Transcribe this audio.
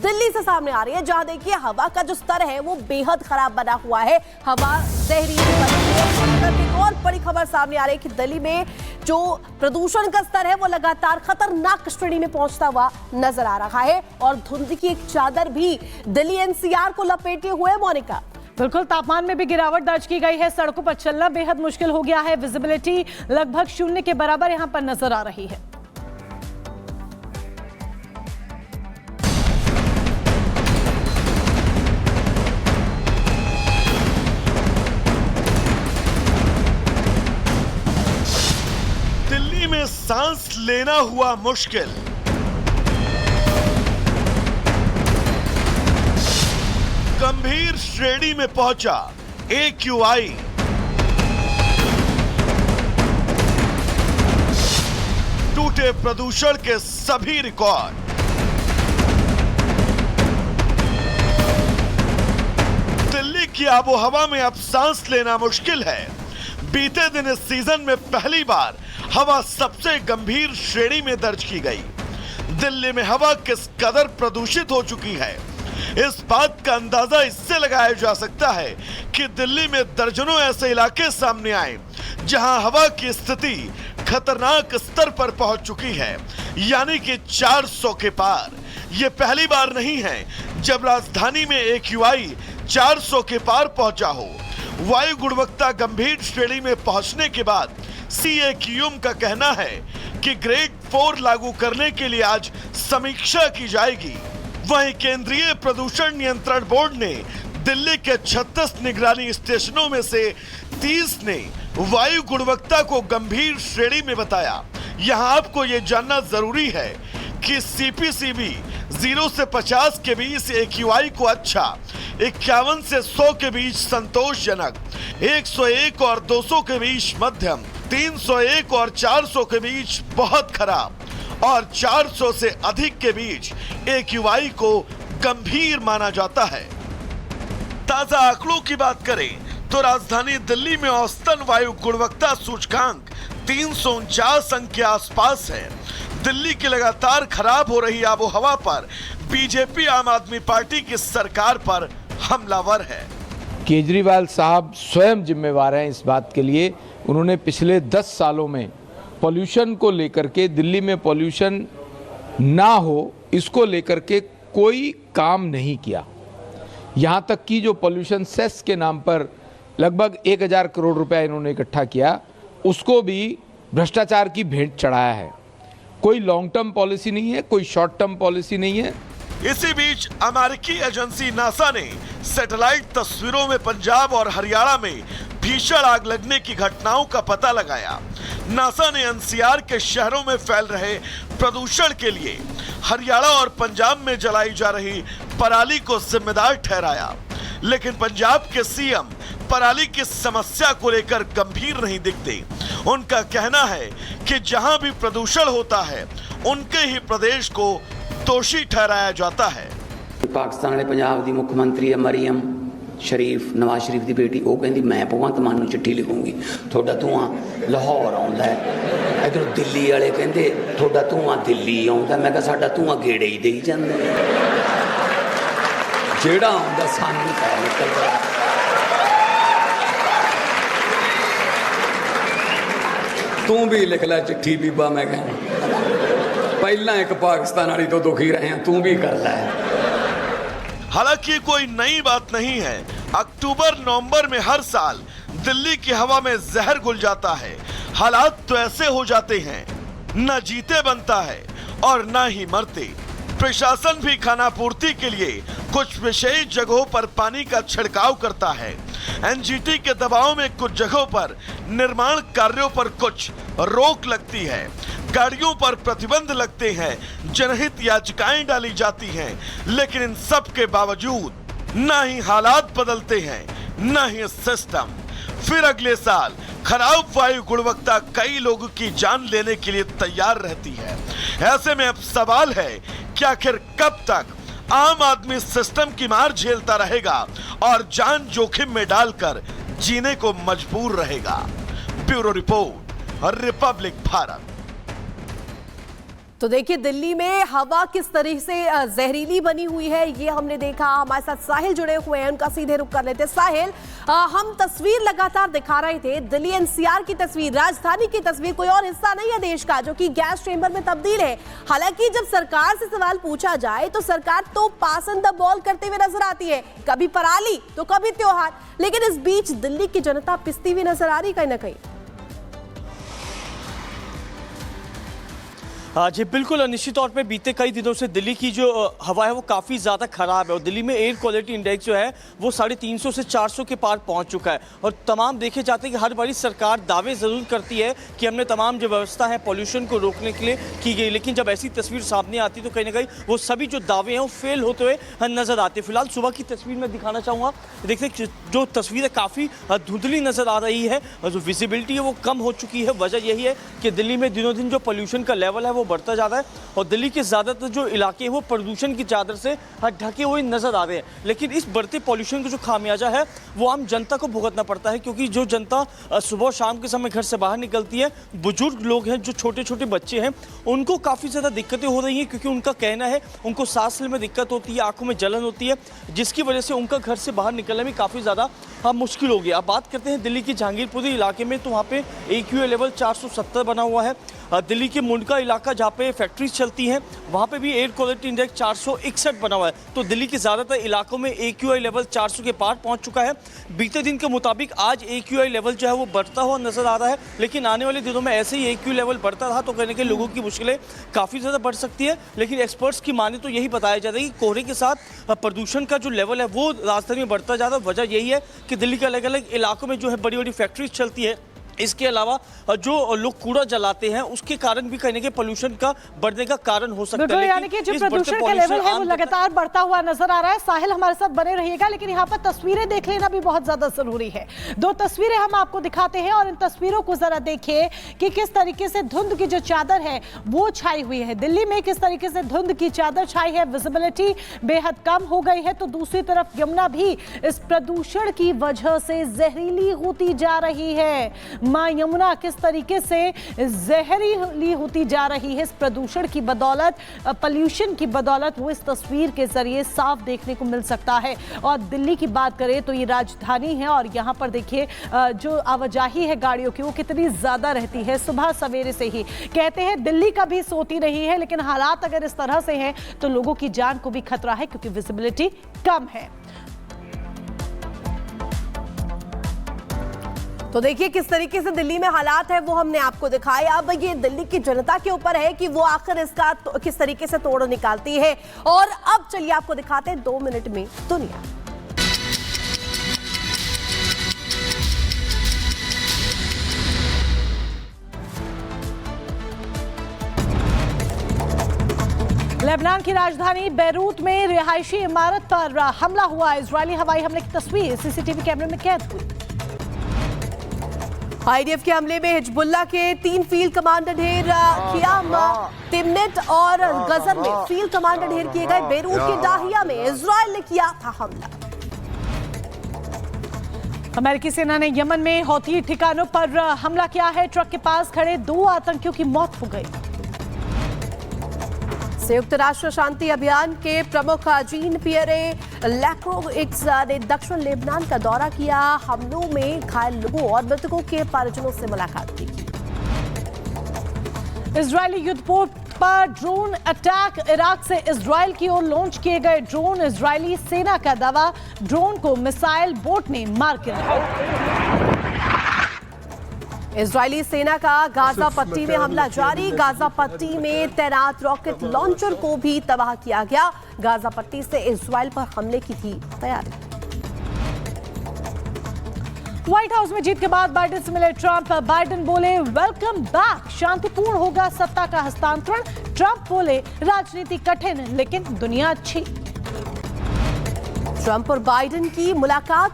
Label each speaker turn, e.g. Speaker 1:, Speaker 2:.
Speaker 1: दिल्ली से सामने आ रही है, जहां देखिए हवा का जो स्तर है वो बेहद खराब बना हुआ है। हवा जहरीली बनी हुई है। एक और बड़ी खबर सामने आ रही है कि दिल्ली में जो प्रदूषण का स्तर है वो लगातार खतरनाक श्रेणी में पहुंचता हुआ नजर आ रहा है और धुंध की एक चादर भी दिल्ली एनसीआर को लपेटे हुए। मोनिका,
Speaker 2: बिल्कुल, तापमान में भी गिरावट दर्ज की गई है। सड़कों पर चलना बेहद मुश्किल हो गया है। विजिबिलिटी लगभग 0 के बराबर यहां पर नजर आ रही है।
Speaker 3: दिल्ली में सांस लेना हुआ मुश्किल। गंभीर श्रेणी में पहुंचा AQI। टूटे प्रदूषण के सभी रिकॉर्ड। दिल्ली की आबोहवा में अब सांस लेना मुश्किल है। बीते दिन इस सीजन में पहली बार हवा सबसे गंभीर श्रेणी में दर्ज की गई। दिल्ली में हवा किस कदर प्रदूषित हो चुकी है, इस बात का अंदाजा इससे लगाया जा सकता है कि दिल्ली में दर्जनों ऐसे इलाके सामने आए जहां हवा की स्थिति खतरनाक स्तर पर पहुंच चुकी है, यानी कि 400 के पार। यह पहली बार नहीं है जब राजधानी में AQI 400 के पार पहुंचा हो। वायु गुणवत्ता गंभीर श्रेणी में पहुंचने के बाद CAQM का कहना है कि ग्रेड 4 लागू करने के लिए आज समीक्षा की जाएगी। वहीं केंद्रीय प्रदूषण नियंत्रण बोर्ड ने दिल्ली के 36 निगरानी स्टेशनों में से 30 ने वायु गुणवत्ता को गंभीर श्रेणी में बताया। यहां आपको यह जानना जरूरी है कि CPCB 0 से 50 के बीच AQI को अच्छा, 51 से 100 के बीच संतोषजनक, 101 और 200 के बीच मध्यम, 301 और 400 के बीच बहुत खराब और 400 से अधिक के बीच AQI को गंभीर माना जाता है। ताजा आंकड़ों की बात करें तो राजधानी दिल्ली में औसतन वायु गुणवत्ता सूचकांक 349 अंक के आसपास है। दिल्ली की लगातार खराब हो रही आबोहवा पर बीजेपी आम आदमी पार्टी की सरकार पर हमलावर है।
Speaker 4: केजरीवाल साहब स्वयं जिम्मेवार हैं इस बात के लिए। उन्होंने पिछले 10 सालों में पॉल्यूशन को लेकर के, दिल्ली में पॉल्यूशन ना हो इसको लेकर के कोई काम नहीं किया। यहाँ तक कि जो पॉल्यूशन सेस के नाम पर लगभग 1000 करोड़ रुपया इन्होंने इकट्ठा किया, उसको भी भ्रष्टाचार की भेंट चढ़ाया है। कोई लॉन्ग टर्म पॉलिसी नहीं है, कोई शॉर्ट टर्म पॉलिसी नहीं है।
Speaker 3: इसी बीच अमेरिकी एजेंसी नासा ने सैटेलाइट तस्वीरों में पंजाब और हरियाणा में भीषण आग लगने की घटनाओं का पता लगाया। नासा ने NCR के शहरों में फैल रहे प्रदूषण के लिए हरियाणा और पंजाब में जलाई जा रही पराली को जिम्मेदार ठहराया, लेकिन पंजाब के CM पराली की समस्या को लेकर गंभीर नहीं दिखते। उनका कहना है कि जहां भी प्रदूषण होता है उनके ही प्रदेश को दोषी ठहराया जाता है।
Speaker 5: पाकिस्तान वाले पंजाब की मुख्यमंत्री है मरियम शरीफ, नवाज शरीफ की बेटी, वो कहती मैं भगवंत मान नूं चिट्ठी लिखूंगी, थोड़ा धुआं लाहौर आउंदा है। इधर दिल्ली वाले कहते थोड़ा धुआं दिल्ली आउंदा। मैं कहा साडा धुआं गेड़े ही देई जांदे, जेड़ा आउंदा सानूं पै निकलदा। तू भी लिख लै चिट्ठी बीबा, मैं कहना पहला एक पाकिस्तान वाली तो दुखी रहे हैं, तू भी कर लै।
Speaker 3: हालांकि कोई नई बात नहीं है। अक्टूबर नवंबर में हर साल दिल्ली की हवा में जहर घुल जाता है। हालात तो ऐसे हो जाते हैं, न जीते बनता है और न ही मरते। प्रशासन भी खानापूर्ति के लिए कुछ विशेष जगहों पर पानी का छिड़काव करता है। NGT के दबाव में कुछ जगहों पर निर्माण कार्यों पर कुछ रोक लगती है, गाड़ियों पर प्रतिबंध लगते हैं, जनहित याचिकाएं डाली जाती हैं, लेकिन इन सब के बावजूद न ही हालात बदलते हैं न ही सिस्टम। फिर अगले साल खराब वायु गुणवत्ता कई लोगों की जान लेने के लिए तैयार रहती है। ऐसे में अब सवाल है कि आखिर कब तक आम आदमी सिस्टम की मार झेलता रहेगा और जान जोखिम में डालकर जीने को मजबूर रहेगा। Bureau report, Republic Bharat.
Speaker 1: तो देखिए दिल्ली में हवा किस तरह से जहरीली बनी हुई है ये हमने देखा। हमारे साथ साहिल जुड़े हुए हैं, उनका सीधे रुख कर लेते। साहिल, हम तस्वीर लगातार दिखा रहे थे, दिल्ली एनसीआर की तस्वीर, राजधानी की तस्वीर, कोई और हिस्सा नहीं है देश का जो कि गैस चेंबर में तब्दील है। हालांकि जब सरकार से सवाल पूछा जाए तो सरकार तो पास ऑन द बॉल करते हुए नजर आती है, कभी पराली तो कभी त्योहार, लेकिन इस बीच दिल्ली की जनता पिसती हुई नजर आ रही कहीं ना कहीं।
Speaker 6: जी बिल्कुल, निश्चित तौर पे बीते कई दिनों से दिल्ली की जो हवा है वो काफ़ी ज़्यादा ख़राब है और दिल्ली में एयर क्वालिटी इंडेक्स जो है वो 350 से 400 के पार पहुंच चुका है। और तमाम देखे जाते हैं कि हर बारी सरकार दावे ज़रूर करती है कि हमने तमाम जो व्यवस्था है पॉल्यूशन को रोकने के लिए की गई, लेकिन जब ऐसी तस्वीर सामने आती तो कहीं ना कहीं वो सभी जो दावे हैं वो फेल होते हुए नज़र आते। फिलहाल सुबह की तस्वीर मैं दिखाना चाहूँगा। देखते जो तस्वीर है काफ़ी धुंधली नज़र आ रही है, जो विजिबिलिटी है वो कम हो चुकी है। वजह यही है कि दिल्ली में दिनों दिन जो पॉल्यूशन का लेवल है वो बढ़ता जा रहा है और दिल्ली के ज़्यादातर जो इलाके हैं वो प्रदूषण की चादर से ढके हुए नजर आ रहे हैं। लेकिन इस बढ़ते पॉल्यूशन का जो खामियाजा है वो आम जनता को भुगतना पड़ता है, क्योंकि जो जनता सुबह शाम के समय घर से बाहर निकलती है, बुजुर्ग लोग हैं, जो छोटे छोटे बच्चे हैं, उनको काफ़ी ज़्यादा दिक्कतें हो रही हैं, क्योंकि उनका कहना है उनको सांस लेने में दिक्कत होती है, आंखों में जलन होती है, जिसकी वजह से उनका घर से बाहर निकलने में काफ़ी ज़्यादा मुश्किल हो गया। अब बात करते हैं दिल्ली की जहांगीरपुरी इलाके में, तो वहाँ पे AQI लेवल 470 बना हुआ है। दिल्ली के मुंडका इलाका जहाँ पे फैक्ट्रीज चलती हैं वहाँ पे भी एयर क्वालिटी इंडेक्स 461 बना हुआ है। तो दिल्ली के ज़्यादातर इलाकों में AQI लेवल 400 के पार पहुँच चुका है। बीते दिन के मुताबिक आज AQI लेवल जो है वो बढ़ता हुआ नजर आ रहा है, लेकिन आने वाले दिनों में ऐसे ही AQI लेवल बढ़ता रहा तो कहीं ना कहीं लोगों की मुश्किलें काफ़ी ज़्यादा बढ़ सकती है। लेकिन एक्सपर्ट्स की माने तो यही बताया जा रहा है कि कोहरे के साथ प्रदूषण का जो लेवल है वो राजधानी में बढ़ता जा रहा है। वजह यही है कि दिल्ली के अलग अलग इलाकों में जो है बड़ी बड़ी फैक्ट्रीज चलती है, इसके अलावा जो लोग कूड़ा जलाते हैं उसके कारण भी कहीं ना कहीं पोल्यूशन का बढ़ने का कारण हो सकता है।
Speaker 2: यानी कि जो प्रदूषण का लेवल है वो लगातार बढ़ता हुआ नजर आ रहा है। साहिल हमारे साथ बने रहिएगा, लेकिन यहाँ पर तस्वीरें देख लेना भी बहुत ज्यादा जरूरी है। दो तस्वीरें हम आपको दिखाते हैं और इन तस्वीरों को जरा देखिए कि किस तरीके से धुंध की जो चादर है वो छाई हुई है। दिल्ली में किस तरीके से धुंध की चादर छाई है, विजिबिलिटी बेहद कम हो गई है। तो दूसरी तरफ यमुना भी इस प्रदूषण की वजह से जहरीली होती जा रही है। मां यमुना किस तरीके से जहरीली होती जा रही है इस प्रदूषण की बदौलत, पॉल्यूशन की बदौलत, वो इस तस्वीर के जरिए साफ देखने को मिल सकता है। और दिल्ली की बात करें तो ये राजधानी है और यहाँ पर देखिए जो आवाजाही है गाड़ियों की वो कितनी ज्यादा रहती है। सुबह सवेरे से ही कहते हैं दिल्ली कभी सोती नहीं है, लेकिन हालात अगर इस तरह से हैं तो लोगों की जान को भी खतरा है, क्योंकि विजिबिलिटी कम है।
Speaker 1: तो देखिए किस तरीके से दिल्ली में हालात है वो हमने आपको दिखाए। अब ये दिल्ली की जनता के ऊपर है कि वो आखिर इसका किस तरीके से तोड़ निकालती है। और अब चलिए आपको दिखाते हैं 2 मिनट में दुनिया।
Speaker 2: लेबनान की राजधानी बैरूत में रिहायशी इमारत पर हमला हुआ। इजरायली हवाई हमले की तस्वीर सीसीटीवी कैमरे में कैद हुई।
Speaker 1: IDF के हमले में हिजबुल्लाह के 3 फील्ड कमांडर ढेर खियाम, तिमनेट और गजर में फील्ड कमांडर ढेर किए गए। बेरूत के डाहिया में इजराइल ने किया था हमला।
Speaker 2: अमेरिकी सेना ने यमन में हौथी ठिकानों पर हमला किया है। ट्रक के पास खड़े 2 आतंकियों की मौत हो गई।
Speaker 1: संयुक्त राष्ट्र शांति अभियान के प्रमुख जीन पियरे लैक्रोइक्स ने दक्षिण लेबनान का दौरा किया। हमलों में घायल लोगों और मृतकों के परिजनों से मुलाकात की।
Speaker 2: इजरायली युद्धपोत पर ड्रोन अटैक, इराक से इजराइल की ओर लॉन्च किए गए ड्रोन। इजरायली सेना का दावा, ड्रोन को मिसाइल बोट ने मार गिराया।
Speaker 1: इजरायली सेना का गाजा पट्टी में हमला जारी। गाजा पट्टी में तैनात रॉकेट लॉन्चर को भी तबाह किया गया। गाजा पट्टी से इजराइल पर हमले की थी तैयारी।
Speaker 2: व्हाइट हाउस में जीत के बाद बाइडेन से मिले ट्रंप। बाइडेन बोले वेलकम बैक, शांतिपूर्ण होगा सत्ता का हस्तांतरण। ट्रंप बोले राजनीति कठिन लेकिन दुनिया अच्छी।
Speaker 1: ट्रंप और बाइडेन की मुलाकात